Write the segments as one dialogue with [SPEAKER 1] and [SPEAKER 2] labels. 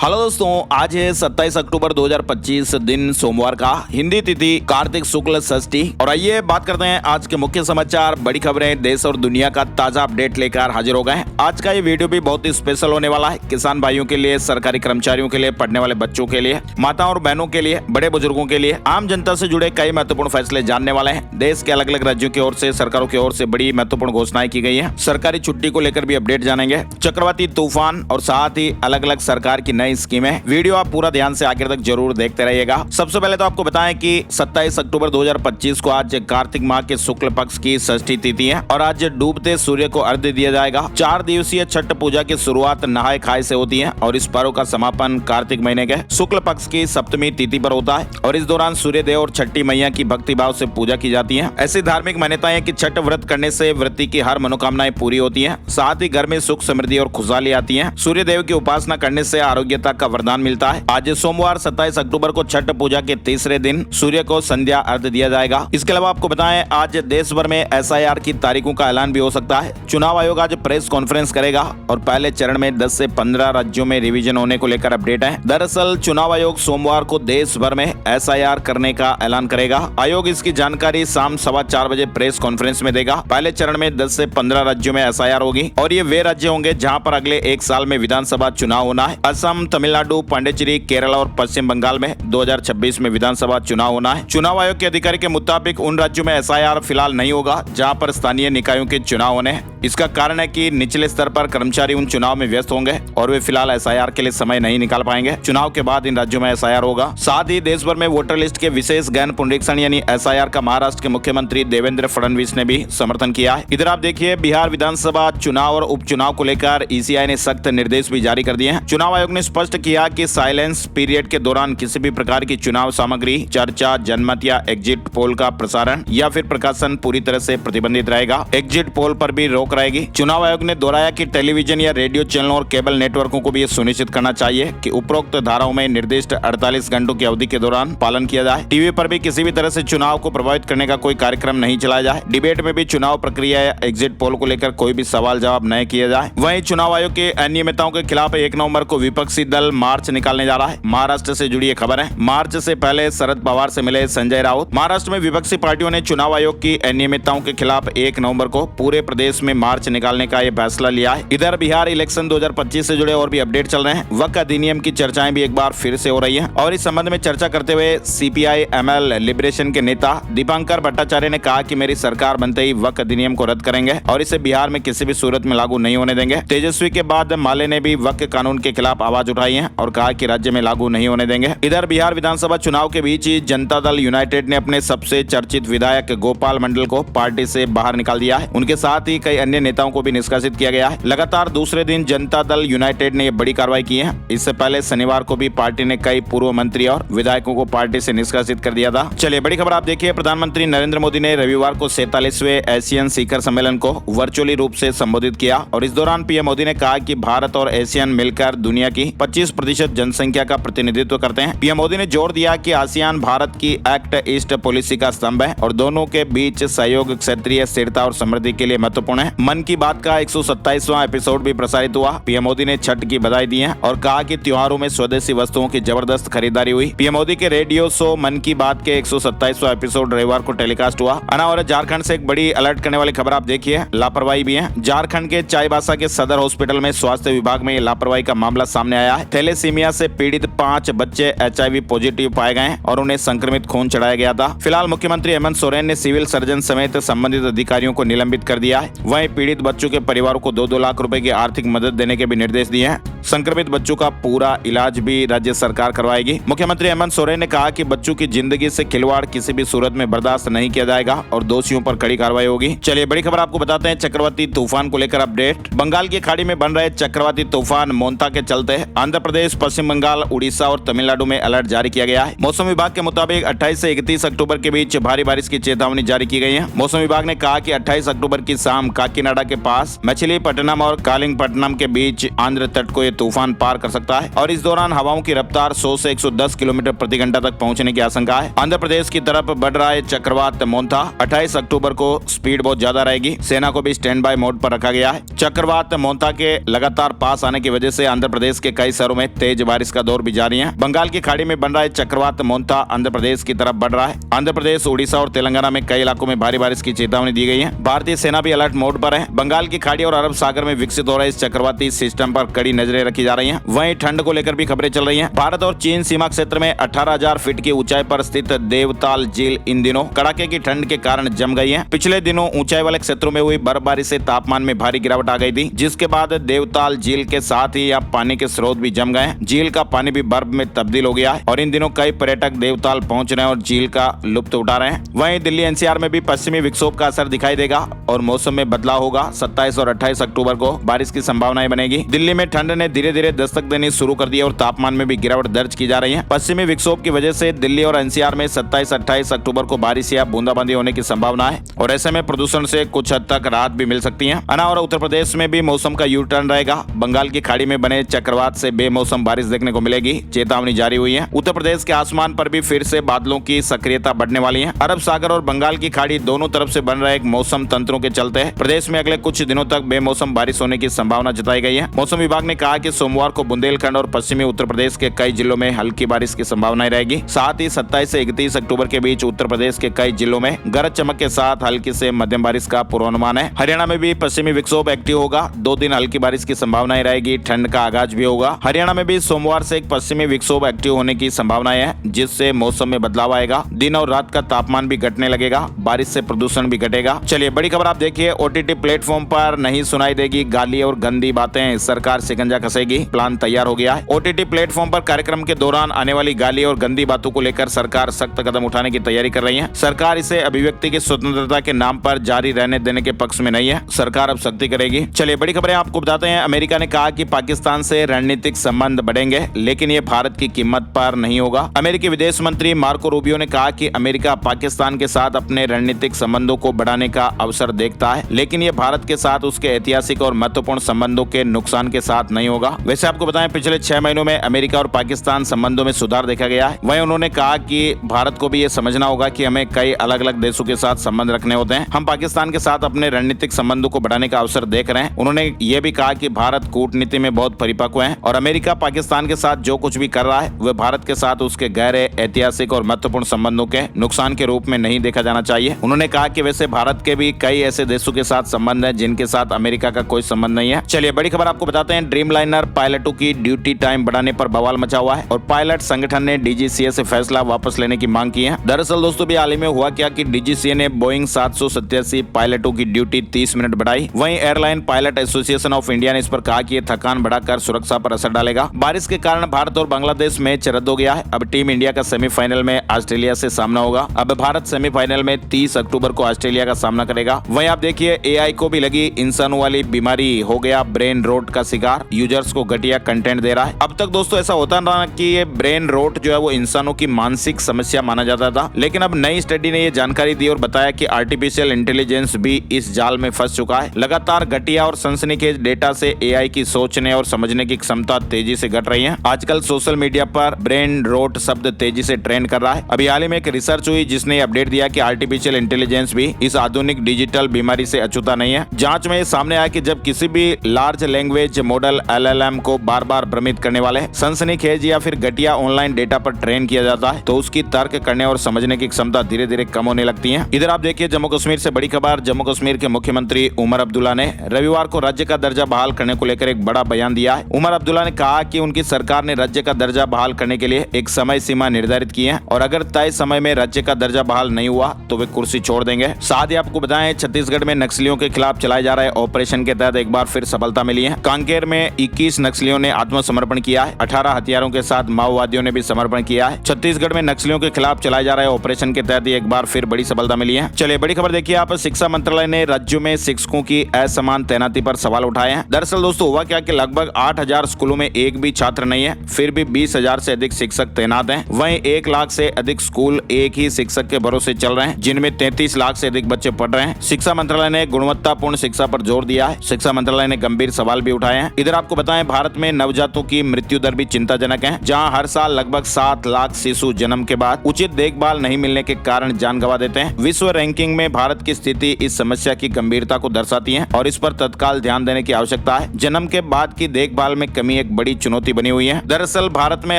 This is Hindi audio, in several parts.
[SPEAKER 1] हेलो दोस्तों, आज है 27 अक्टूबर 2025 दिन सोमवार का, हिंदी तिथि कार्तिक शुक्ल षष्ठी। और आइए बात करते हैं आज के मुख्य समाचार, बड़ी खबरें, देश और दुनिया का ताजा अपडेट लेकर हाजिर हो गए हैं। आज का ये वीडियो भी बहुत ही स्पेशल होने वाला है। किसान भाइयों के लिए, सरकारी कर्मचारियों के लिए, पढ़ने वाले बच्चों के लिए, माताओं और बहनों के लिए, बड़े बुजुर्गों के लिए, आम जनता से जुड़े कई महत्वपूर्ण फैसले जानने वाले हैं। देश के अलग अलग राज्यों की ओर से, सरकारों की ओर से बड़ी महत्वपूर्ण घोषणाएं की गई है। सरकारी छुट्टी को लेकर भी अपडेट जानेंगे, चक्रवाती तूफान और साथ ही अलग अलग सरकार की नई स्कीमें। वीडियो आप पूरा ध्यान से आखिर तक जरूर देखते रहिएगा। सबसे पहले तो आपको बताएं कि 27 अक्टूबर 2025 को आज कार्तिक माह के शुक्ल पक्ष की षष्ठी तिथि है और आज डूबते सूर्य को अर्घ्य दिया जाएगा। 4 दिवसीय छठ पूजा की शुरुआत नहाय खाए से होती है और इस पर्व का समापन कार्तिक महीने के शुक्ल पक्ष की सप्तमी तिथि पर होता है और इस दौरान सूर्य देव और छठी मैया की भक्ति भाव से पूजा की जाती है। ऐसी धार्मिक मान्यताएं है कि छठ व्रत करने से व्रती की हर मनोकामनाएं पूरी होती है, साथ ही घर में सुख समृद्धि और खुशहाली आती है। सूर्य देव की उपासना करने से आरोग्यता का वरदान मिलता है। आज सोमवार 27 अक्टूबर को छठ पूजा के तीसरे दिन सूर्य को संध्या अर्घ्य दिया जाएगा। इसके अलावा आपको बताएं, आज देश भर में SIR की तारीखों का ऐलान भी हो सकता है। चुनाव आयोग आज प्रेस कॉन्फ्रेंस करेगा और पहले चरण में 10 से 15 राज्यों में रिवीजन होने को लेकर अपडेट है। दरअसल चुनाव आयोग सोमवार को देश भर में SIR करने का ऐलान करेगा। आयोग इसकी जानकारी शाम 4:15 बजे प्रेस कॉन्फ्रेंस में देगा। पहले चरण में 10 से 15 राज्यों में SIR होगी और ये वे राज्य होंगे जहां पर अगले एक साल में विधानसभा चुनाव होना है। असम, तमिलनाडु, पांडिचेरी, केरला और पश्चिम बंगाल में 2026 में विधानसभा चुनाव होना है। चुनाव आयोग के अधिकारी के मुताबिक उन राज्यों में SIR फिलहाल नहीं होगा जहां पर स्थानीय निकायों के चुनाव होने हैं। इसका कारण है कि निचले स्तर पर कर्मचारी उन चुनाव में व्यस्त होंगे और वे फिलहाल SIR के लिए समय नहीं निकाल पाएंगे। चुनाव के बाद इन राज्यों में SIR होगा। साथ ही देश भर में वोटर लिस्ट के विशेष गहन पुनरीक्षण यानी SIR का महाराष्ट्र के मुख्यमंत्री देवेंद्र फडणवीस ने भी समर्थन किया है। इधर आप देखिए, बिहार विधानसभा चुनाव और उपचुनाव को लेकर ECI ने सख्त निर्देश भी जारी कर दिए हैं। चुनाव आयोग ने स्पष्ट किया कि साइलेंस पीरियड के दौरान किसी भी प्रकार की चुनाव सामग्री, चर्चा, जनमत या एग्जिट पोल का प्रसारण या फिर प्रकाशन पूरी तरह से प्रतिबंधित रहेगा। एग्जिट पोल पर भी रोक रहेगी। चुनाव आयोग ने दोहराया कि टेलीविजन या रेडियो चैनलों और केबल नेटवर्कों को भी ये सुनिश्चित करना चाहिए कि उपरोक्त धाराओं में निर्दिष्ट 48 घंटों की अवधि के दौरान पालन किया जाए। टीवी पर भी किसी भी तरह से चुनाव को प्रभावित करने का कोई कार्यक्रम नहीं चलाया जाए। डिबेट में भी चुनाव प्रक्रिया या एग्जिट पोल को लेकर कोई भी सवाल जवाब नहीं किया जाए। वहीं चुनाव आयोग के अनियमितताओं के खिलाफ 1 नवंबर को विपक्षी दल मार्च निकालने जा रहा है। महाराष्ट्र से जुड़ी खबर है। मार्च से पहले शरद पवार से मिले संजय राउत। महाराष्ट्र में विपक्षी पार्टियों ने चुनाव आयोग की अनियमितताओं के खिलाफ 1 नवंबर को पूरे प्रदेश में मार्च निकालने का यह फैसला लिया है। इधर बिहार इलेक्शन 2025 से जुड़े और भी अपडेट चल रहे हैं। वक्फ अधिनियम की चर्चाएं भी एक बार फिर से हो रही है और इस संबंध में चर्चा करते हुए CPI ML लिबरेशन के नेता दीपांकर भट्टाचार्य ने कहा कि मेरी सरकार बनते ही वक्फ अधिनियम को रद्द करेंगे और इसे बिहार में किसी भी सूरत में लागू नहीं होने देंगे। तेजस्वी के बाद माले ने भी वक्फ कानून के खिलाफ आवाज उठाई है और कहा कि राज्य में लागू नहीं होने देंगे। इधर बिहार विधानसभा चुनाव के बीच ही जनता दल यूनाइटेड ने अपने सबसे चर्चित विधायक गोपाल मंडल को पार्टी से बाहर निकाल दिया है। उनके साथ ही कई अन्य नेताओं को भी निष्कासित किया गया है। लगातार दूसरे दिन जनता दल यूनाइटेड ने बड़ी कार्रवाई की है। इससे पहले शनिवार को भी पार्टी ने कई पूर्व मंत्री और विधायकों को पार्टी से निष्कासित कर दिया था। चलिए बड़ी खबर आप देखिए, प्रधानमंत्री नरेंद्र मोदी ने रविवार को 47वें एशियन शिखर सम्मेलन को वर्चुअली रूप से संबोधित किया और इस दौरान PM मोदी ने कहा कि भारत और एशियन मिलकर दुनिया की 25% जनसंख्या का प्रतिनिधित्व करते हैं। PM मोदी ने जोर दिया कि आसियान भारत की एक्ट ईस्ट पॉलिसी का स्तंभ है और दोनों के बीच सहयोग क्षेत्रीय स्थिरता और समृद्धि के लिए महत्वपूर्ण है। मन की बात का 127वां एपिसोड भी प्रसारित हुआ। PM मोदी ने छठ की बधाई दी है और कहा कि त्योहारों में स्वदेशी वस्तुओं की जबरदस्त खरीदारी हुई। PM मोदी के रेडियो शो मन की बात के 127वां एपिसोड रविवार को टेलीकास्ट हुआ। और झारखंड से एक बड़ी अलर्ट करने वाली खबर आप देखिए, लापरवाही भी है। झारखंड के चाईबासा के सदर हॉस्पिटल में स्वास्थ्य विभाग में लापरवाही का मामला सामने आया है। थैलेसीमिया से पीड़ित 5 बच्चे HIV पॉजिटिव पाए गए हैं और उन्हें संक्रमित खून चढ़ाया गया था। फिलहाल मुख्यमंत्री हेमंत सोरेन ने सिविल सर्जन समेत संबंधित अधिकारियों को निलंबित कर दिया है। वहीं पीड़ित बच्चों के परिवारों को 2-2 लाख रुपए की आर्थिक मदद देने के भी निर्देश दिए हैं। संक्रमित बच्चों का पूरा इलाज भी राज्य सरकार करवाएगी। मुख्यमंत्री हेमंत सोरेन ने कहा कि बच्चों की जिंदगी से खिलवाड़ किसी भी सूरत में बर्दाश्त नहीं किया जाएगा और दोषियों पर कड़ी कार्रवाई होगी। चलिए बड़ी खबर आपको बताते हैं, चक्रवाती तूफान को लेकर अपडेट। बंगाल की खाड़ी में बन रहे चक्रवाती तूफान मोंता के चलते आंध्र प्रदेश, पश्चिम बंगाल, उड़ीसा और तमिलनाडु में अलर्ट जारी किया गया है। मौसम विभाग के मुताबिक 28 से 31 अक्टूबर के बीच भारी बारिश की चेतावनी जारी की गई है। मौसम विभाग ने कहा कि 28 अक्टूबर की शाम काके काकीनाडा के पास मछलीपट्टनम और कालिंगपट्टनम के बीच आंध्र तट को ये तूफान पार कर सकता है और इस दौरान हवाओं की रफ्तार 100 से 110 किलोमीटर प्रति घंटा तक पहुंचने की आशंका है। आंध्र प्रदेश की तरफ बढ़ रहा है चक्रवात मोंथा। 28 अक्टूबर को स्पीड बहुत ज्यादा रहेगी। सेना को भी स्टैंड बाय मोड पर रखा गया है। चक्रवात मोंथा के लगातार पास आने की वजह से आंध्र प्रदेश के कई शहरों में तेज बारिश का दौर भी जारी है। बंगाल की खाड़ी में बन रहा है चक्रवात मोंथा आंध्र प्रदेश की तरफ बढ़ रहा है। आंध्र प्रदेश, उड़ीसा और तेलंगाना में कई इलाकों में भारी बारिश की चेतावनी दी गई है। भारतीय सेना भी अलर्ट मोड पर है। बंगाल की खाड़ी और अरब सागर में विकसित हो रहे इस चक्रवाती सिस्टम पर कड़ी नजरें रखी जा रही हैं। वहीं ठंड को लेकर भी खबरें चल रही हैं। भारत और चीन सीमा क्षेत्र में 18,000 फीट की ऊंचाई पर स्थित देवताल झील इन दिनों कड़ाके की ठंड के कारण जम गई है। पिछले दिनों ऊंचाई वाले क्षेत्रों में हुई बर्फबारी से तापमान में भारी गिरावट आ गई थी, जिसके बाद देवताल झील के साथ ही यहाँ पानी के स्रोत भी जम गए हैं। झील का पानी भी बर्फ में तब्दील हो गया है और इन दिनों कई पर्यटक देवताल पहुंच रहे हैं और झील का लुत्फ उठा रहे हैं। वहीं दिल्ली एनसीआर में भी पश्चिमी विक्षोभ का असर दिखाई देगा और मौसम में बदलाव होगा। 27 और 28 अक्टूबर को बारिश की संभावनाएं बनेगी। दिल्ली में ठंड ने धीरे धीरे दस्तक देनी शुरू कर दी है और तापमान में भी गिरावट दर्ज की जा रही है। पश्चिमी विक्षोभ की वजह से दिल्ली और एनसीआर में 27-28 अक्टूबर को बारिश या बूंदाबांदी होने की संभावना है और ऐसे में प्रदूषण से कुछ हद तक राहत भी मिल सकती है। और उत्तर प्रदेश में भी मौसम का यू टर्न रहेगा। बंगाल की खाड़ी में बने चक्रवात से बेमौसम बारिश देखने को मिलेगी। चेतावनी जारी हुई है। उत्तर प्रदेश के आसमान पर भी फिर से बादलों की सक्रियता बढ़ने वाली है। अरब सागर और बंगाल की खाड़ी दोनों तरफ से बन रहे एक मौसम तंत्रों के चलते प्रदेश में अगले कुछ दिनों तक बेमौसम बारिश होने की संभावना जताई गई है। मौसम विभाग ने कहा कि सोमवार को बुंदेलखंड और पश्चिमी उत्तर प्रदेश के कई जिलों में हल्की बारिश की संभावनाएं रहेगी। साथ ही 27 से 31 अक्टूबर के बीच उत्तर प्रदेश के कई जिलों में गरज चमक के साथ हल्की से मध्यम बारिश का पूर्वानुमान है। हरियाणा में भी पश्चिमी विक्षोभ एक्टिव होगा। 2 दिन हल्की बारिश की संभावनाएं रहेगी। ठंड का आगाज भी होगा। हरियाणा में भी सोमवार से एक पश्चिमी विक्षोभ एक्टिव होने की संभावनाएं है, जिससे मौसम में बदलाव आएगा। दिन और रात का तापमान भी घटने लगेगा। बारिश से प्रदूषण भी घटेगा। चलिए बड़ी खबर आप देखिए। ओटीटी प्लेटफॉर्म पर नहीं सुनाई देगी गाली और गंदी बातें, सरकार शिकंजा कसेगी। प्लान तैयार हो गया है। ओटीटी प्लेटफॉर्म पर कार्यक्रम के दौरान आने वाली गाली और गंदी बातों को लेकर सरकार सख्त कदम उठाने की तैयारी कर रही है। सरकार इसे अभिव्यक्ति की स्वतंत्रता के नाम पर जारी रहने देने के पक्ष में नहीं है। सरकार अब सख्ती करेगी। चलिए बड़ी खबरें आपको बताते हैं। अमेरिका ने कहा कि पाकिस्तान से रणनीतिक संबंध बढ़ेंगे, लेकिन ये भारत की कीमत पर नहीं होगा। अमेरिकी विदेश मंत्री मार्को रूबियो ने कहा कि अमेरिका पाकिस्तान के साथ अपने रणनीतिक संबंधों को बढ़ाने का अवसर देखता है, लेकिन ये भारत के साथ उसके ऐतिहासिक और महत्वपूर्ण संबंधों के नुकसान के साथ नहीं होगा। वैसे आपको बताएं, पिछले 6 महीनों में अमेरिका और पाकिस्तान संबंधों में सुधार देखा गया है। वहीं उन्होंने कहा कि भारत को भी ये समझना होगा कि हमें कई अलग अलग देशों के साथ संबंध रखने होते हैं। हम पाकिस्तान के साथ अपने रणनीतिक संबंधों को बढ़ाने का अवसर देख रहे हैं। उन्होंने ये भी कहा कि भारत कूटनीति में बहुत परिपक्व है और अमेरिका पाकिस्तान के साथ जो कुछ भी कर रहा है वह भारत के साथ उसके गहरे ऐतिहासिक और महत्वपूर्ण संबंधों के नुकसान के रूप में नहीं देखा जाना चाहिए। उन्होंने कहा कि वैसे भारत के भी कई ऐसे देशों के साथ संबंध है जिनके साथ अमेरिका का कोई संबंध नहीं है। चलिए बड़ी खबर आपको बताते हैं। ड्रीमलाइनर पायलटों की ड्यूटी टाइम बढ़ाने पर बवाल मचा हुआ है और पायलट संगठन ने डीजीसीए से फैसला वापस लेने की मांग की है। दरअसल दोस्तों भी हाल ही में हुआ क्या कि डीजीसीए ने बोइंग 787 पायलटों की ड्यूटी 30 मिनट बढ़ाई। वहीं airline pilot association of India ने इस पर कहा कि ये थकान बढ़ाकर सुरक्षा पर असर डालेगा। बारिश के कारण भारत और बांग्लादेश मैच रद्द हो गया है। अब टीम इंडिया का सेमीफाइनल में ऑस्ट्रेलिया से सामना होगा। अब भारत सेमीफाइनल में 30 अक्टूबर को ऑस्ट्रेलिया का सामना करेगा। वहीं आप देखिए, एआई को भी लगी इंसानों वाली बीमारी, हो गया ब्रेन रोट का शिकार। यूजर्स को घटिया कंटेंट दे रहा है। अब तक दोस्तों ऐसा होता रहा कि ये ब्रेन रोट जो है वो इंसानों की मानसिक समस्या माना जाता था, लेकिन अब नई स्टडी ने ये जानकारी दी और बताया कि आर्टिफिशियल इंटेलिजेंस भी इस जाल में फंस चुका है। लगातार घटिया और सनसनीखेज डेटा से एआई की सोचने और समझने की क्षमता तेजी से घट रही है। आजकल सोशल मीडिया पर ब्रेन रोट शब्द तेजी से ट्रेंड कर रहा है। अभी हाल ही में एक रिसर्च हुई जिसने अपडेट दिया कि आर्टिफिशियल इंटेलिजेंस भी इस आधुनिक डिजिटल बीमारी से अछूता नहीं है। जांच में सामने आया कि जब किसी भी लार्ज लैंग्वेज मॉडल एलएलएम को बार बार भ्रमित करने वाले सनसनीखेज या फिर घटिया ऑनलाइन डेटा पर ट्रेन किया जाता है तो उसकी तर्क करने और समझने की क्षमता धीरे धीरे कम होने लगती है। इधर आप देखिए, जम्मू कश्मीर से बड़ी खबर। जम्मू कश्मीर के मुख्यमंत्री उमर अब्दुल्ला ने रविवार को राज्य का दर्जा बहाल करने को लेकर एक बड़ा बयान दिया है। उमर अब्दुल्ला ने कहा कि उनकी सरकार ने राज्य का दर्जा बहाल करने के लिए एक समय सीमा निर्धारित की है और अगर तय समय में राज्य का दर्जा बहाल नहीं हुआ तो वे कुर्सी छोड़ देंगे। साथ ही आपको बताएं, छत्तीसगढ़ में नक्सलियों के खिलाफ चलाए जा रहे ऑपरेशन के तहत एक बार फिर सफलता मिली है। कांकेर में 21 नक्सलियों ने आत्मसमर्पण किया है। 18 हथियारों के साथ माओवादियों ने भी समर्पण किया है। छत्तीसगढ़ में नक्सलियों के खिलाफ चलाए जा रहे ऑपरेशन के तहत एक बार फिर बड़ी सफलता मिली है। चलिए बड़ी खबर देखिए आप। शिक्षा मंत्रालय ने राज्यों में शिक्षकों की असमान तैनाती पर सवाल उठाए हैं। दरअसल दोस्तों हुआ क्या कि लगभग 8,000 स्कूलों में एक भी छात्र नहीं है, फिर भी 20,000 से अधिक शिक्षक तैनात हैं। वहीं 1 लाख से अधिक स्कूल एक ही शिक्षक के भरोसे चल रहे हैं, जिनमें 33 लाख से अधिक बच्चे पढ़ रहे हैं। शिक्षा मंत्रालय ने गुणवत्तापूर्ण शिक्षा पर जोर दिया है। शिक्षा मंत्रालय ने गंभीर सवाल भी उठाए हैं। इधर आपको बताएं, भारत में नवजातों की मृत्यु दर भी चिंताजनक है, जहां हर साल लगभग 7 लाख शिशु जन्म के बाद उचित देखभाल नहीं मिलने के कारण जान गंवा देते हैं। विश्व रैंकिंग में भारत की स्थिति इस समस्या की गंभीरता को दर्शाती है और इस पर तत्काल ध्यान देने की आवश्यकता है। जन्म के बाद की देखभाल में कमी एक बड़ी चुनौती बनी हुई है। दरअसल भारत में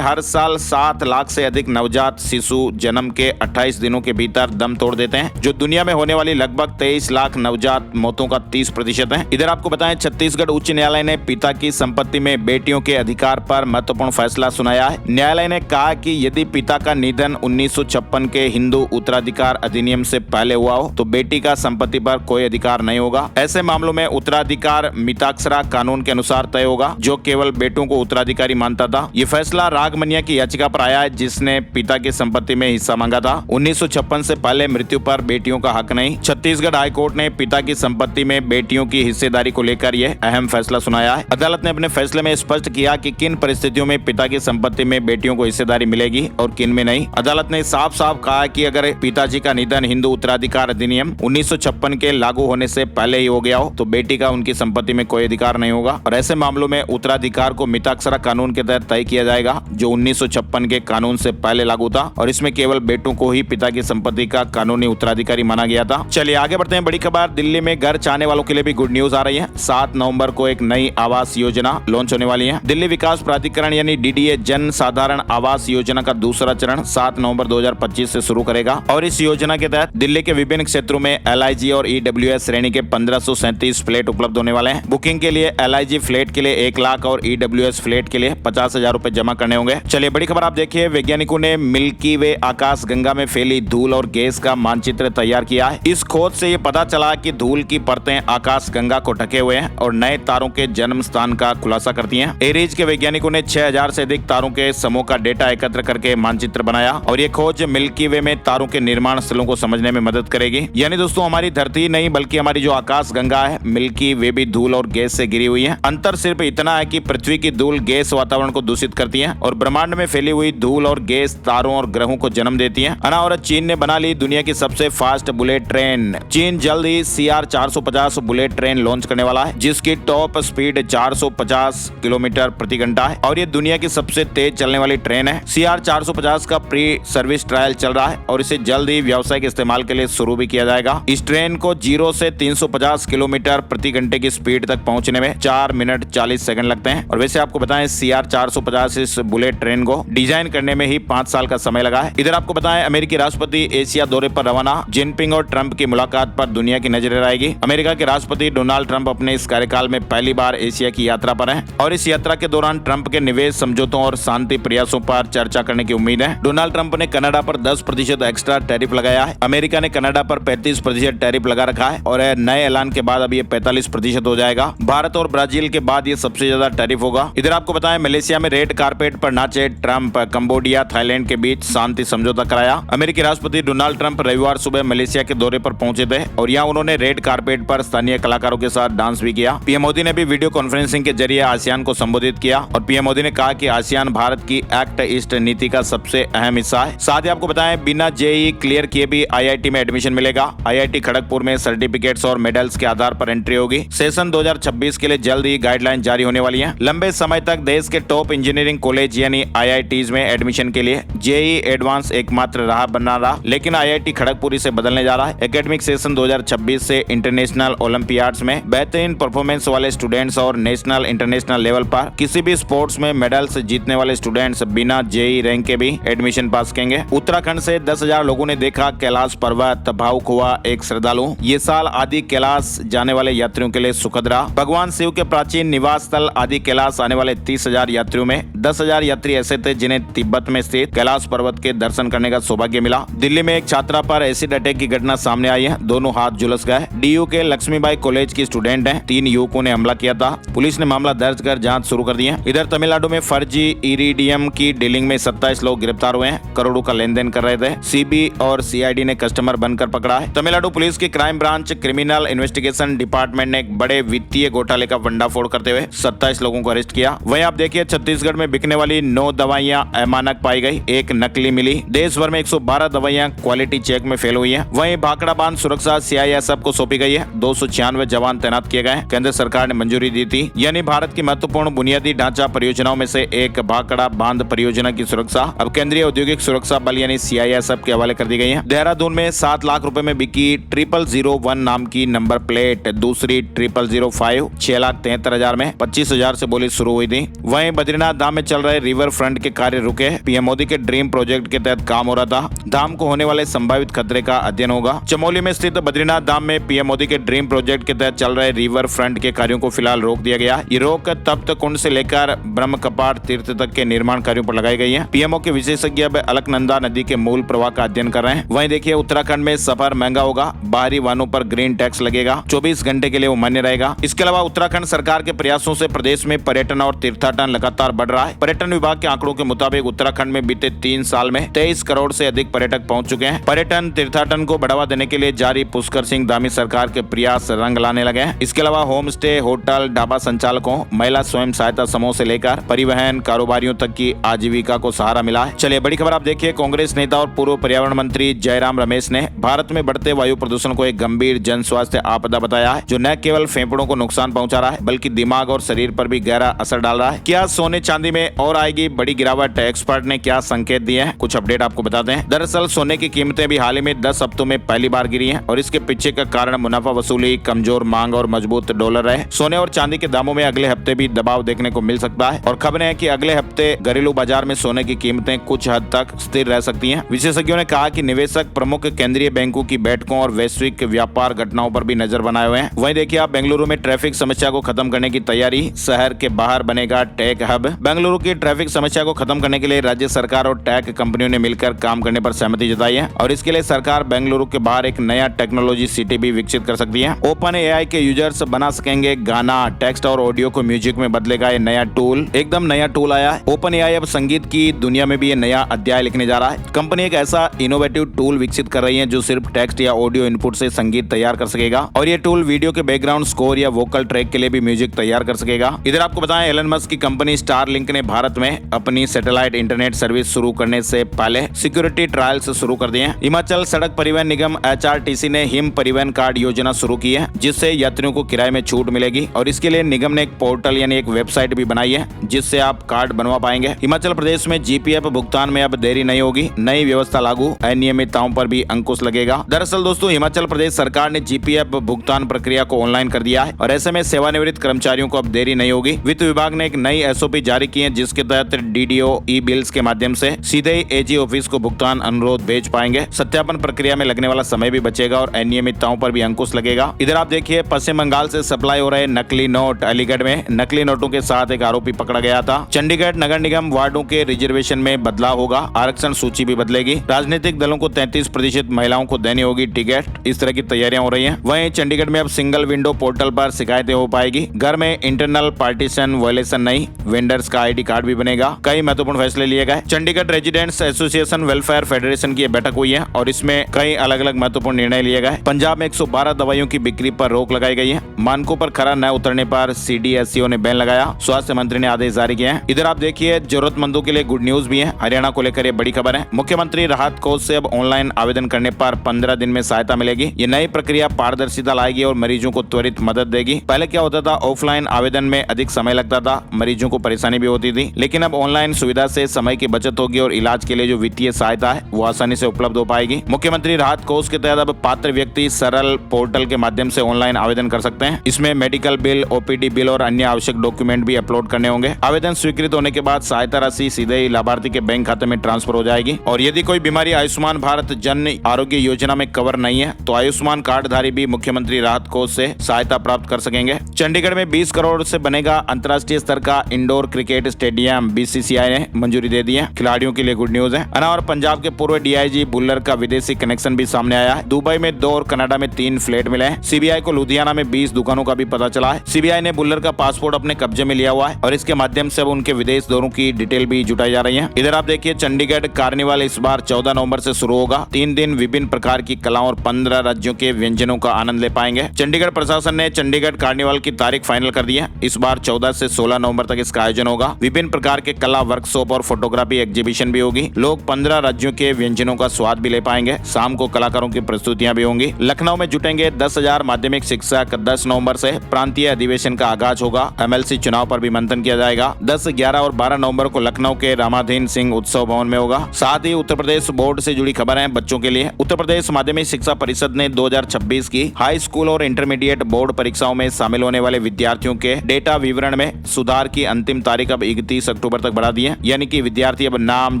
[SPEAKER 1] हर साल 7 लाख से अधिक नवजात शिशु जन्म के 28 दिनों के भीतर दम तोड़ देते हैं, जो दुनिया में होने वाली लगभग 23 लाख नवजात मौतों का 30% है। इधर आपको बताएं, छत्तीसगढ़ उच्च न्यायालय ने पिता की संपत्ति में बेटियों के अधिकार पर महत्वपूर्ण फैसला सुनाया है। न्यायालय ने कहा कि यदि पिता का निधन 1956 के हिंदू उत्तराधिकार अधिनियम से पहले हुआ हो तो बेटी का संपत्ति पर कोई अधिकार नहीं होगा। ऐसे मामलों में उत्तराधिकार मिताक्षरा कानून के अनुसार तय होगा, जो केवल बेटों को उत्तराधिकारी मानता था। ये फैसला रागमनिया की याचिका पर आया है, जिसने पिता की संपत्ति में हिस्सा मांगा था। 1956 से पहले मृत्यु पर बेटियों का हक नहीं। छत्तीसगढ़ हाईकोर्ट ने पिता की संपत्ति में बेटियों की हिस्सेदारी को लेकर यह अहम फैसला सुनाया है। अदालत ने अपने फैसले में स्पष्ट किया कि किन परिस्थितियों में पिता की संपत्ति में बेटियों को हिस्सेदारी मिलेगी और किन में नहीं। अदालत ने साफ साफ कहा कि अगर पिताजी का निधन हिंदू उत्तराधिकार अधिनियम 1956 के लागू होने से पहले ही हो गया हो तो बेटी का उनकी संपत्ति में कोई अधिकार नहीं होगा और ऐसे मामलों में उत्तराधिकार को मिताक्षरा कानून के तहत तय किया जाएगा, जो 1956 के कानून से पहले लागू था और इसमें केवल बेटों को ही पिता की संपत्ति का कानूनी उत्तराधिकारी माना गया था। चलिए आगे बढ़ते हैं। बड़ी खबर, दिल्ली में घर चाहने वालों के लिए भी गुड न्यूज आ रही है। 7 नवंबर को एक नई आवास योजना लॉन्च होने वाली है। दिल्ली विकास प्राधिकरण यानी डीडीए जन साधारण आवास योजना का दूसरा चरण 7 नवंबर 2025 से शुरू करेगा और इस योजना के तहत दिल्ली के विभिन्न क्षेत्रों में LIG और EWS श्रेणी के 1537 फ्लैट उपलब्ध होने वाले हैं। बुकिंग के लिए LIG फ्लैट के लिए 1 लाख और EWS फ्लैट के लिए 50,000 रुपए जमा करने होंगे। चलिए बड़ी खबर आप देखिए, वैज्ञानिकों ने मिल्की वे आकाश गंगा में फैली धूल और गैस का मानचित्र तैयार किया है। इस खोज से ये पता चला कि धूल की परतें आकाश गंगा को ढके हुए हैं और नए तारों के जन्म स्थान का खुलासा करती हैं। एरीज के वैज्ञानिकों ने 6000 से अधिक तारों के समूह का डेटा एकत्र करके मानचित्र बनाया और ये खोज मिल्की वे में तारों के निर्माण स्थलों को समझने में मदद करेगी। यानी दोस्तों, हमारी धरती नहीं बल्कि हमारी जो आकाश गंगा है मिल्की वे भी धूल और गैस से घिरी हुई है। अंतर सिर्फ इतना है कि पृथ्वी की धूल गैस वातावरण को दूषित करती है और ब्रह्मांड में फैली हुई धूल और गैस तारों और ग्रहों को जन्म देती है। और चीन ने बना ली दुनिया की सबसे फास्ट बुलेट ट्रेन। चीन जल्द ही CR 450 बुलेट ट्रेन लॉन्च करने वाला है, जिसकी टॉप स्पीड 450 किलोमीटर प्रति घंटा है और ये दुनिया की सबसे तेज चलने वाली ट्रेन है। CR 450 का प्री सर्विस ट्रायल चल रहा है और इसे जल्द ही व्यावसायिक इस्तेमाल के लिए शुरू भी किया जाएगा। इस ट्रेन को 0 से 350 किलोमीटर प्रति घंटे की स्पीड तक पहुंचने में 4 मिनट 40 सेकंड लगते हैं। और वैसे आपको बताएं, CR 450 इस बुलेट ट्रेन को डिजाइन करने में ही 5 साल का समय लगा है। इधर आपको बताएं, अमेरिकी राष्ट्रपति एशिया दौरे पर रवाना। जिनपिंग और ट्रंप की मुलाकात पर दुनिया की नजरें रहेगी। अमेरिका के राष्ट्रपति डोनाल्ड ट्रंप अपने इस कार्यकाल में पहली बार एशिया की यात्रा पर हैं और इस यात्रा के दौरान ट्रंप के निवेश समझौतों और शांति प्रयासों पर चर्चा करने की उम्मीद है। डोनाल्ड ट्रंप ने कनाडा पर 10% एक्स्ट्रा टैरिफ लगाया है। अमेरिका ने कनाडा पर 35% टैरिफ लगा रखा है और नए ऐलान के बाद अब ये 45% हो जाएगा। भारत और ब्राजील के बाद ये सबसे ज्यादा टैरिफ होगा। इधर आपको बताएं, मलेशिया में रेड कारपेट पर नाचे ट्रंप। कंबोडिया थाईलैंड के बीच शांति समझौता कराया। अमेरिकी राष्ट्रपति डोनाल्ड ट्रंप रविवार सुबह मलेशिया के दौरे पर पहुंचे थे और यहाँ उन्होंने रेड कारपेट पर स्थानीय कलाकारों के साथ डांस भी किया। पीएम मोदी ने भी वीडियो कॉन्फ्रेंसिंग के जरिए आसियान को संबोधित किया और पीएम मोदी ने कहा कि आसियान भारत की एक्ट ईस्ट नीति का सबसे अहम हिस्सा है। साथ ही आपको बताएं, बिना JEE क्लियर किए भी IIT में एडमिशन मिलेगा। IIT खड़गपुर में सर्टिफिकेट्स और मेडल्स के आधार पर एंट्री होगी। सेशन 2026 के लिए जल्द ही गाइडलाइन जारी होने वाली है। लंबे समय तक देश के टॉप इंजीनियरिंग कॉलेज यानी IITs में एडमिशन के लिए JEE एडवांस एकमात्र राह बना रहा, लेकिन IIT खड़गपुर इसे बदलने जा रहा है। एकेडमिक सेशन 2026 से इंटरनेशनल ओलंपियाड्स में बेहतरीन परफॉर्मेंस वाले स्टूडेंट्स और नेशनल इंटरनेशनल लेवल पर किसी भी स्पोर्ट्स में मेडल्स जीतने वाले स्टूडेंट्स बिना JEE रैंक के भी एडमिशन पास करेंगे। उत्तराखंड से 10,000 लोगों ने देखा कैलाश पर्वत, भावुक हुआ एक श्रद्धालु। ये साल आदि कैलाश जाने वाले यात्रियों के लिए सुखद रहा। भगवान शिव के प्राचीन निवास स्थल आदि कैलाश आने वाले 30,000 यात्रियों में 10,000 यात्री ऐसे थे जिन्हें तिब्बत में स्थित कैलाश पर्वत के दर्शन करने का सौभाग्य मिला। दिल्ली में एक छात्रा पर एसिड अटैक की घटना सामने आई है। दोनों हाथ झुलस गए। DU के लक्ष्मीबाई कॉलेज की स्टूडेंट है। 3 युवकों ने हमला किया था। पुलिस ने मामला दर्ज कर जांच शुरू कर दी है। इधर तमिलनाडु में फर्जी इरिडियम की डीलिंग में 27 लोग गिरफ्तार हुए हैं। करोड़ों का लेन देन कर रहे थे। CBI और CID ने कस्टमर बनकर पकड़ा है। तमिलनाडु पुलिस की crime branch criminal investigation department ने एक बड़े वित्तीय घोटाले का भंडाफोड़ करते हुए 27 लोगों को अरेस्ट किया। वहीं आप देखिए, छत्तीसगढ़ में बिकने वाली 9 दवाइयां अमानक पाई गई, एक नकली मिली। देश भर में 112 दवाइयां क्वालिटी चेक में फेल हुई है। वहीं भाखड़ा बांध सुरक्षा CISF को सौंपी सौंपी गई है। 296 जवान तैनात किए गए हैं। केंद्र सरकार ने मंजूरी दी थी। यानी भारत की महत्वपूर्ण बुनियादी ढांचा परियोजनाओं में से एक भाखड़ा बांध परियोजना की सुरक्षा अब केंद्रीय औद्योगिक सुरक्षा बल यानी CISF के हवाले कर दी गई है। देहरादून में 7 लाख रुपए में बिकी 0001 नाम की नंबर प्लेट, दूसरी 0005 6,73,000 में 25,000 से बोली शुरू हुई थी। वहीं बद्रीनाथ धाम में चल रहे रिवर फ्रंट के कार्य रुके। पीएम मोदी के ड्रीम प्रोजेक्ट के तहत काम हो रहा था। धाम को होने वाले संभावित खतरे का अध्ययन होगा। चमोली में स्थित बद्रीनाथ धाम में पीएम मोदी के ड्रीम प्रोजेक्ट के तहत चल रहे रिवर फ्रंट के कार्यों को फिलहाल रोक दिया गया। ये रोक तप्त कुंड से लेकर ब्रह्म कपाट तीर्थ तक के निर्माण कार्यों पर लगाई गई है। पीएमओ के विशेषज्ञ अब अलकनंदा नदी के मूल प्रवाह का अध्ययन कर रहे हैं। वहीं देखिए उत्तराखंड में सफर महंगा होगा। बाहरी वाहनों पर ग्रीन टैक्स लगेगा। 24 घंटे के लिए वो मान्य रहेगा। इसके अलावा उत्तराखंड सरकार के प्रयासों से प्रदेश में पर्यटन और तीर्थाटन लगातार बढ़ रहा है। पर्यटन विभाग के आंकड़ों के मुताबिक उत्तराखंड में बीते 3 साल में 23 करोड़ से अधिक पर्यटक पहुंच चुके हैं। पर्यटन तीर्थाटन को बढ़ावा देने के लिए जारी पुष्कर सिंह धामी सरकार के प्रयास रंग लाने लगे हैं। इसके अलावा होम स्टे, होटल, ढाबा संचालकों, महिला स्वयं सहायता समूह से लेकर परिवहन कारोबारियों तक की आजीविका को सहारा मिला है। चलिए बड़ी खबर आप देखिए। कांग्रेस नेता और पूर्व पर्यावरण मंत्री जयराम रमेश ने भारत में बढ़ते वायु प्रदूषण को एक गंभीर जन स्वास्थ्य आपदा बताया है, जो न केवल फेफड़ों को नुकसान पहुंचा रहा है बल्कि दिमाग और शरीर पर भी गहरा असर डाल रहा है। क्या सोने चांदी में और आएगी बड़ी गिरावट? एक्सपर्ट ने क्या संकेत दिए हैं, कुछ अपडेट आपको बताते हैं। दरअसल सोने की कीमतें भी हाल ही में 10 हफ्तों में पहली बार गिरी हैं और इसके पीछे का कारण मुनाफा वसूली, कमजोर मांग और मजबूत डॉलर है। सोने और चांदी के दामों में अगले हफ्ते भी दबाव देखने को मिल सकता है और खबरें हैं कि अगले हफ्ते घरेलू बाजार में सोने की कीमतें कुछ हद तक स्थिर रह सकती हैं। विशेषज्ञों ने कहा कि निवेशक प्रमुख केंद्रीय बैंकों की बैठकों और वैश्विक व्यापार घटनाओं पर भी नजर बनाए हुए हैं। वहीं देखिए आप बेंगलुरु में ट्रैफिक समस्या को खत्म करने की तैयारी, शहर के बाहर बनेगा टेक हब। बेंगलुरु की ट्रैफिक समस्या को खत्म करने के लिए राज्य सरकार और टेक कंपनियों ने मिलकर काम करने पर सहमति जताई है और इसके लिए सरकार बेंगलुरु के बाहर एक नया टेक्नोलॉजी सिटी भी विकसित कर सकती है। ओपन AI के यूजर्स बना सकेंगे गाना, टेक्स्ट और ऑडियो को म्यूजिक में बदलेगा ये नया टूल। एकदम नया टूल आया है। ओपन AI अब संगीत की दुनिया में भी ये नया अध्याय लिखने जा रहा है। कंपनी एक ऐसा इनोवेटिव टूल विकसित कर रही है जो सिर्फ टेक्स्ट या ऑडियो इनपुट से संगीत तैयार कर सकेगा और ये टूल वीडियो के बैकग्राउंड स्कोर या वोकल ट्रैक के लिए भी म्यूजिक तैयार कर सकेगा। इधर आपको बताएं एलन मस्क की कंपनी स्टारलिंक ने भारत में अपनी सैटेलाइट इंटरनेट सर्विस शुरू करने से पहले सिक्योरिटी ट्रायल्स शुरू कर दिए हैं। हिमाचल सड़क परिवहन निगम HRTC ने हिम परिवहन कार्ड योजना शुरू की है जिससे यात्रियों को किराए में छूट मिलेगी और इसके लिए निगम ने एक पोर्टल यानी एक वेबसाइट भी बनाई है जिससे आप कार्ड बनवा पाएंगे। हिमाचल प्रदेश में GPF भुगतान में अब देरी नहीं होगी। नई व्यवस्था लागू, अनियमितताओं पर भी अंकुश लगेगा। दरअसल दोस्तों हिमाचल प्रदेश सरकार ने GPF भुगतान प्रक्रिया को ऑनलाइन कर दिया है और ऐसे में सेवानिवृत्त कर्मचारियों को अब देरी नहीं होगी। वित्त विभाग ने एक नई SOP जारी की है जिसके तहत DDO ई-बिल्स के माध्यम से सीधे ही AG ऑफिस को भुगतान अनुरोध भेज पाएंगे। सत्यापन प्रक्रिया में लगने वाला समय भी बचेगा और अनियमितताओं पर भी अंकुश लगेगा। इधर आप देखिए पश्चिम बंगाल से सप्लाई हो रहे नकली नोट। अलीगढ़ में नकली नोटों के साथ एक आरोपी पकड़ा गया था। चंडीगढ़ नगर निगम वार्डों के रिजर्वेशन में बदलाव होगा। आरक्षण सूची भी बदलेगी। राजनीतिक दलों को 33% महिलाओं को देनी होगी टिकट। इस तरह की तैयारियां हो रही हैं। वहीं चंडीगढ़ में अब सिंगल विंडो पोर्टल पर शिकायतें हो पाएगी। घर में इंटरनल पार्टीशन वायलेशन नहीं, वेंडर्स का ID कार्ड भी बनेगा। कई महत्वपूर्ण फैसले लिए गए। Chandigarh residents association welfare federation की बैठक हुई है और इसमें कई अलग अलग महत्वपूर्ण निर्णय लिए गए। पंजाब में 112 दवाइयों की बिक्री पर रोक लगाई गई है। मानकों पर खरा न उतरने पर CDSCO ने बैन लगाया। स्वास्थ्य मंत्री ने आदेश जारी किए हैं। इधर आप देखिए जरूरतमंदों के लिए गुड न्यूज भी है। हरियाणा को लेकर ये बड़ी खबर है। मुख्यमंत्री राहत कोष से अब ऑनलाइन आवेदन करने पर 15 दिन में सहायता मिलेगी। ये नई प्रक्रिया पारदर्शिता लाएगी और मरीजों को त्वरित मदद देगी। पहले क्या होता था, ऑफलाइन आवेदन में अधिक समय लगता था, मरीजों को परेशानी भी होती थी, लेकिन अब ऑनलाइन सुविधा से समय की बचत होगी और इलाज के लिए जो वित्तीय सहायता है वो आसानी से उपलब्ध हो पाएगी। मुख्यमंत्री राहत कोष के तहत अब पात्र व्यक्ति सरल पोर्टल के माध्यम से ऑनलाइन आवेदन कर सकते हैं। इसमें मेडिकल बिल, OPD बिल और अन्य आवश्यक डॉक्यूमेंट भी अपलोड करने होंगे। आवेदन स्वीकृत होने के बाद सहायता राशि सीधे ही लाभार्थी के बैंक खाते में ट्रांसफर हो जाएगी और यदि कोई बीमारी आयुष्मान भारत जन आरोग्य योजना में कवर नहीं है तो आयुष्मान कार्डधारी भी मुख्यमंत्री राहत कोष से सहायता प्राप्त कर सकेंगे। चंडीगढ़ में 20 करोड़ से बनेगा अंतर्राष्ट्रीय स्तर का इंडोर क्रिकेट स्टेडियम। BCCI ने मंजूरी दे दी है। खिलाड़ियों के लिए गुड न्यूज है। और पंजाब के पूर्व DIG बुल्लर का विदेशी कनेक्शन भी सामने आया है। दुबई में 2 और कनाडा में 3 फ्लैट मिले हैं। CBI को लुधियाना में 20 दुकानों का भी पता चला है। CBI ने बुल्लर का पासपोर्ट अपने कब्जे में लिया हुआ है और इसके माध्यम से अब उनके विदेश दौरों की डिटेल भी जुटाई जा रही है। इधर आप देखिए चंडीगढ़ कार्निवाल इस बार 14 नवंबर से शुरू होगा। 3 दिन विभिन्न प्रकार की कलाओं और 15 राज्यों के व्यंजनों का आनंद ले पाएंगे। चंडीगढ़ प्रशासन ने चंडीगढ़ कार्निवाल की तारीख फाइनल कर दी है। इस बार 14 से 16 नवंबर तक इसका आयोजन होगा। विभिन्न प्रकार के कला वर्कशॉप और फोटोग्राफी एग्जीबिशन भी होगी। लोग 15 राज्यों के व्यंजनों का स्वाद भी ले पाएंगे। शाम को कलाकारों की प्रस्तुतियां भी होंगी। लखनऊ में जुटेंगे 10,000 माध्यमिक शिक्षक। 10 नवंबर से प्रांतीय अधिवेशन का आगाज होगा। MLC चुनाव पर भी मंथन किया जाएगा। 10, 11 और 12 नवंबर को लखनऊ के रामाधीन सिंह उत्सव भवन में होगा। साथ ही उत्तर प्रदेश बोर्ड से जुड़ी खबर है बच्चों के लिए। उत्तर प्रदेश माध्यमिक शिक्षा परिषद ने 2026 की हाई स्कूल और इंटरमीडिएट बोर्ड परीक्षाओं में शामिल होने वाले विद्यार्थियों के डेटा विवरण में सुधार की अंतिम तारीख अब 31 अक्टूबर तक बढ़ा दी है। यानी कि विद्यार्थी अब नाम,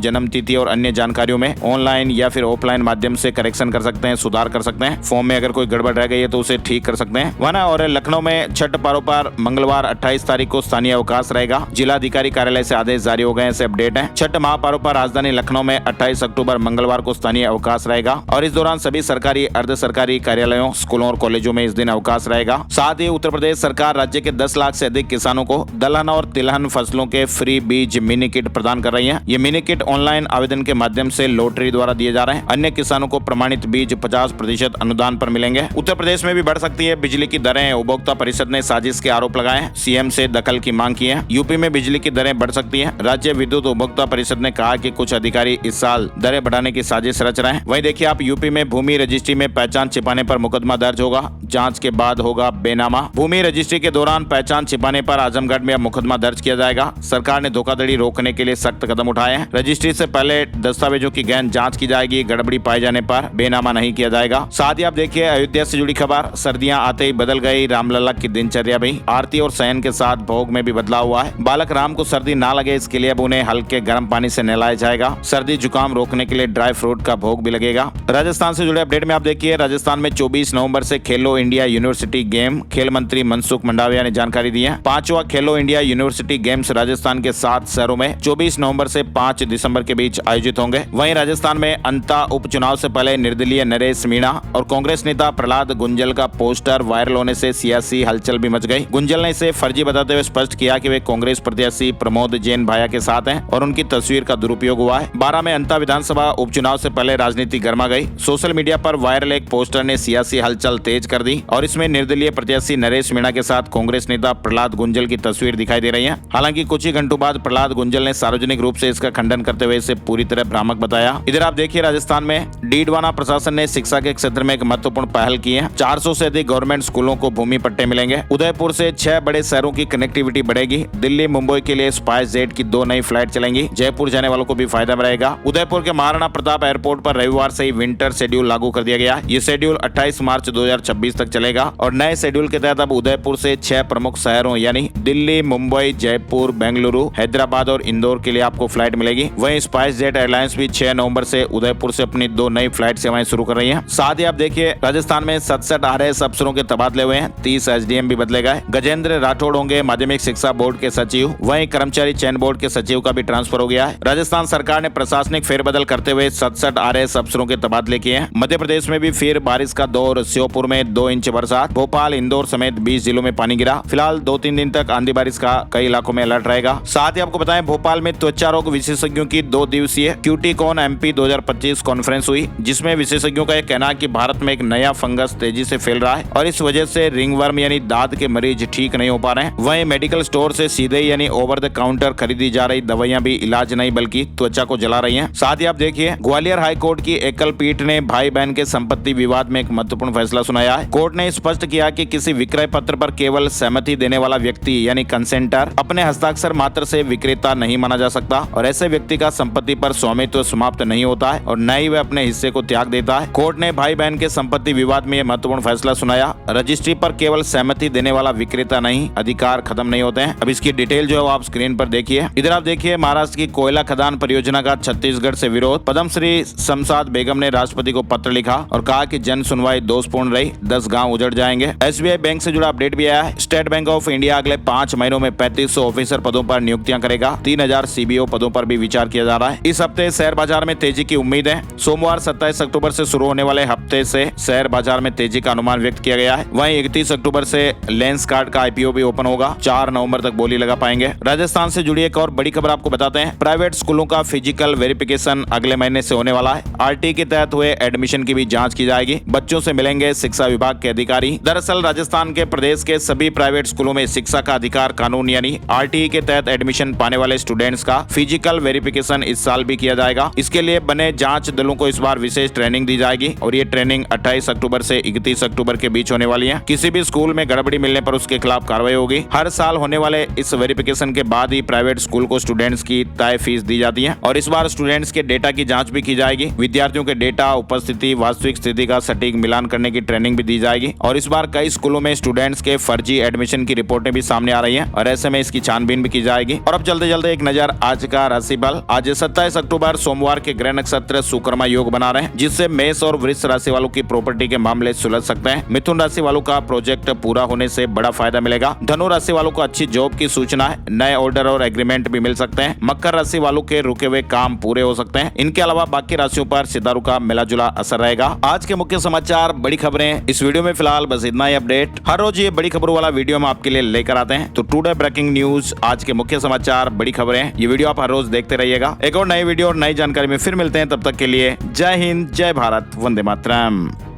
[SPEAKER 1] जन्म तिथि और अन्य जानकारियों में ऑनलाइन या फिर ऑफलाइन माध्यम से करेक्शन कर सकते हैं, सुधार कर सकते हैं। फॉर्म में अगर कोई गड़बड़ रह गई है तो उसे ठीक कर सकते हैं, वरना। और लखनऊ में छठ पर्व पर मंगलवार 28 तारीख को स्थानीय अवकाश रहेगा। जिलाधिकारी कार्यालय से आदेश जारी हो गए, ऐसे अपडेट है। छठ महापर्व पर राजधानी लखनऊ में 28 अक्टूबर मंगलवार को स्थानीय अवकाश रहेगा और इस दौरान सभी सरकारी, अर्ध सरकारी कार्यालयों, स्कूलों और कॉलेजों में इस दिन अवकाश रहेगा। साथ ही उत्तर प्रदेश सरकार राज्य के 10 लाख से अधिक किसानों को दलहन और तिलहन फसलों के फ्री बीज मिनी किट प्रदान कर रही है। ये मिनी किट ऑनलाइन आवेदन के माध्यम से लॉटरी द्वारा दिए जा रहे हैं। अन्य किसानों को प्रमाणित बीज 50% अनुदान पर मिलेंगे। उत्तर प्रदेश में भी बढ़ सकती है बिजली की दरें। उपभोक्ता परिषद ने साजिश के आरोप लगाए हैं, सीएम से दखल की मांग की है। यूपी में बिजली की दरें बढ़ सकती है। राज्य विद्युत उपभोक्ता परिषद ने कहा कि कुछ अधिकारी इस साल दरें बढ़ाने की साजिश रच रहे हैं। वहीं देखिए आप, यूपी में भूमि रजिस्ट्री में पहचान छिपाने पर मुकदमा दर्ज होगा। जांच के बाद होगा बेनामा। भूमि रजिस्ट्री के दौरान पहचान छिपाने पर आजमगढ़ में अब मुकदमा दर्ज किया जाएगा। सरकार ने धोखाधड़ी रोकने के लिए सख्त कदम उठाए हैं। रजिस्ट्री से पहले दस्तावेजों की गहन जांच की जाएगी। गड़बड़ी पाए जाने पर बेनामा नहीं किया जाएगा। साथ ही आप देखिए अयोध्या से जुड़ी खबर। सर्दियां आते ही बदल गई रामलला की दिनचर्या भी। आरती और शयन के साथ भोग में भी बदलाव हुआ है। बालक राम को सर्दी ना लगे, इसके लिए अब उन्हें हल्के गर्म पानी से नहलाया जाएगा। सर्दी जुकाम रोकने के लिए ड्राई फ्रूट का भोग भी लगेगा। राजस्थान से जुड़े अपडेट में आप देखिए, राजस्थान में 24 नवंबर से खेलो इंडिया यूनिवर्सिटी गेम। खेल मंत्री मनसुख मंडाविया ने जानकारी दी है। 5वां खेलो इंडिया यूनिवर्सिटी गेम्स राजस्थान के 7 शहरों में 24 नवंबर से 5 दिसंबर के बीच आयोजित होंगे। वहीं राजस्थान में अंता उपचुनाव से पहले निर्दलीय नरेश मीणा और कांग्रेस नेता प्रहलाद गुंजल का पोस्टर वायरल होने से सियासी हलचल भी मच गई। गुंजल ने इसे फर्जी बताते हुए स्पष्ट किया कि वे कांग्रेस प्रत्याशी प्रमोद जैन भाया के साथ हैं और उनकी तस्वीर का दुरुपयोग हुआ है। 12 में अंता विधानसभा उपचुनाव से पहले राजनीति गर्मा गई। सोशल मीडिया पर वायरल एक पोस्टर ने सियासी हलचल तेज कर दी और इसमें निर्दलीय प्रत्याशी नरेश मीणा के साथ कांग्रेस नेता प्रहलाद गुंजल की तस्वीर दिखाई दे रही है। हालांकि कुछ ही घंटों बाद प्रहलाद गुंजल ने सार्वजनिक रूप से इसका खंडन करते हुए इसे पूरी तरह भ्रामक बताया। इधर आप देखिए, राजस्थान में डीडवाना प्रशासन ने शिक्षा के क्षेत्र में एक महत्वपूर्ण पहल की है। 400 से अधिक गवर्नमेंट स्कूलों को भूमि पट्टे मिलेंगे। उदयपुर से 6 बड़े शहरों की कनेक्टिविटी बढ़ेगी। दिल्ली मुंबई के लिए स्पाइस जेट की 2 नई फ्लाइट चलेंगी। जयपुर जाने वालों को भी फायदा रहेगा। उदयपुर के महाराणा प्रताप एयरपोर्ट पर रविवार से ही विंटर शेड्यूल लागू कर दिया गया। ये शेड्यूल 28 मार्च 2026 तक चलेगा और नए शेड्यूल के तहत अब उदयपुर से 6 प्रमुख शहरों यानी दिल्ली, मुंबई, जयपुर, बेंगलुरु, हैदराबाद और इंदौर के लिए आपको फ्लाइट मिलेगी। वहीं स्पाइस जेट एयरलाइंस भी 6 नवंबर से उदयपुर से अपनी 2 नई फ्लाइट सेवाएं शुरू कर रही है। साथ ही आप देखिए, राजस्थान में 67 RAS अफसरों के तबादले हुए हैं। 30 SDM भी बदले गए। गजेंद्र राठौड़ होंगे माध्यमिक शिक्षा बोर्ड के सचिव। वहीं कर्मचारी चयन बोर्ड के सचिव का भी ट्रांसफर हो गया है। राजस्थान सरकार ने प्रशासनिक फेरबदल करते हुए 67 RAS अफसरों के तबादले किए हैं। मध्य प्रदेश में भी फिर बारिश का दौर। श्योपुर में 2 इंच बरसात। भोपाल, इंदौर समेत 20 जिलों में पानी गिरा। फिलहाल 2-3 दिन तक आंधी बारिश का कई इलाकों में अलर्ट रहेगा। साथ ही आपको बताएं, भोपाल में त्वचा रोग विशेषज्ञों की 2 दिवसीय क्यूटीकॉन MP 2025 कॉन्फ्रेंस हुई, जिसमें विशेषज्ञों का यह कहना है कि भारत में एक नया फंगस तेजी से फैल रहा है और इस वजह से रिंगवर्म यानी दाद के मरीज ठीक नहीं हो पा रहे हैं। वहीं मेडिकल स्टोर से सीधे यानी ओवर द काउंटर खरीदी जा रही दवाइयां भी इलाज नहीं बल्कि त्वचा को जला रही हैं। साथ ही आप देखिए, ग्वालियर हाई कोर्ट की एकल पीठ ने भाई बहन के संपत्ति विवाद में एक महत्वपूर्ण फैसला सुनाया है। कोर्ट ने स्पष्ट किया कि किसी विक्रय पत्र पर केवल सहमति देने वाला व्यक्ति यानी कंसेंटर अपने हस्ताक्षर मात्र से विक्रेता नहीं माना जा सकता और ऐसे व्यक्ति का संपत्ति पर स्वामित्व समाप्त नहीं होता है और न ही वह अपने हिस्से को त्याग देता है। कोर्ट ने भाई बहन के संपत्ति विवाद में यह महत्वपूर्ण फैसला सुनाया। रजिस्ट्री पर केवल सहमति देने वाला विक्रेता नहीं, अधिकार खत्म नहीं होते हैं। अब इसकी डिटेल जो है आप स्क्रीन पर देखिए। इधर आप देखिए, महाराष्ट्र की कोयला खदान परियोजना का छत्तीसगढ़ से विरोध। पद्मश्री शमशाद बेगम ने राष्ट्रपति को पत्र लिखा और कहा कि जन सुनवाई दोषपूर्ण रही, 10 गांव उजड़ जाएंगे। SBI बैंक से जुड़ा अपडेट भी आया है। स्टेट बैंक ऑफ इंडिया अगले 5 महीनों में 3500 ऑफिसर पदों पर नियुक्तियां करेगा। 3000 CBO पदों पर भी विचार किया जा रहा है। इस हफ्ते शेयर बाजार में तेजी की उम्मीद है। सोमवार 27 अक्टूबर से शुरू होने वाले हफ्ते से शेयर बाजार में तेजी का अनुमान व्यक्त किया गया है। वहीं 31 अक्टूबर से लेंस कार्ड का IPO भी ओपन होगा। 4 नवंबर तक बोली लगा पाएंगे। राजस्थान से जुड़ी एक और बड़ी खबर आपको बताते हैं। प्राइवेट स्कूलों का फिजिकल वेरिफिकेशन अगले महीने से होने वाला है। RT के तहत हुए एडमिशन की भी जांच की जाएगी। बच्चों से मिलेंगे शिक्षा विभाग के अधिकारी। दरअसल राजस्थान के प्रदेश के सभी प्राइवेट स्कूलों में शिक्षा का अधिकार कानून यानी RT के तहत एडमिशन पाने वाले स्टूडेंट्स का फिजिकल वेरिफिकेशन इस साल भी किया जाएगा। इसके लिए बने जांच दलों को इस बार विशेष ट्रेनिंग दी जाएगी और ये ट्रेनिंग 28 अक्टूबर अक्टूबर से 31 अक्टूबर के बीच होने वाली है। किसी भी स्कूल में गड़बड़ी मिलने पर उसके खिलाफ कार्रवाई होगी। हर साल होने वाले इस वेरिफिकेशन के बाद ही प्राइवेट स्कूल को स्टूडेंट्स की तय फीस दी जाती है और इस बार स्टूडेंट्स के डेटा की जांच भी की जाएगी। विद्यार्थियों के डेटा, उपस्थिति, वास्तविक स्थिति का सटीक मिलान करने की ट्रेनिंग भी दी जाएगी और इस बार कई स्कूलों में स्टूडेंट्स के फर्जी एडमिशन की रिपोर्टें भी सामने आ रही हैं और ऐसे में इसकी छानबीन भी की जाएगी। और अब चलते एक नजर आज का राशि बल। आज 27 अक्टूबर सोमवार के ग्रह नक्षत्र शुक्रमा योग बना रहे हैं, जिससे मेष और वृष राशि वालों की प्रॉपर्टी के मामले सुलझ सकते हैं। मिथुन राशि वालों का प्रोजेक्ट पूरा होने से बड़ा फायदा मिलेगा। धनु राशि वालों को अच्छी जॉब की सूचना है, नए ऑर्डर और एग्रीमेंट भी मिल सकते हैं। मकर राशि वालों के रुके हुए काम पूरे हो सकते हैं। इनके अलावा बाकी राशियों पर सितारों का मिला जुला असर रहेगा। आज के मुख्य समाचार, बड़ी खबरें, इस वीडियो में फिलहाल बस इतना ही अपडेट। हर रोज ये बड़ी खबरों वाला वीडियो हम आपके लिए लेकर आते हैं। तो टुडे ब्रेकिंग न्यूज, आज के मुख्य समाचार, बड़ी खबरें, ये वीडियो आप हर रोज देखते रहिएगा। एक और नई वीडियो और नई जानकारी में फिर मिलते हैं। तब तक के लिए जय हिंद, जय भारत, वंदे मातरम।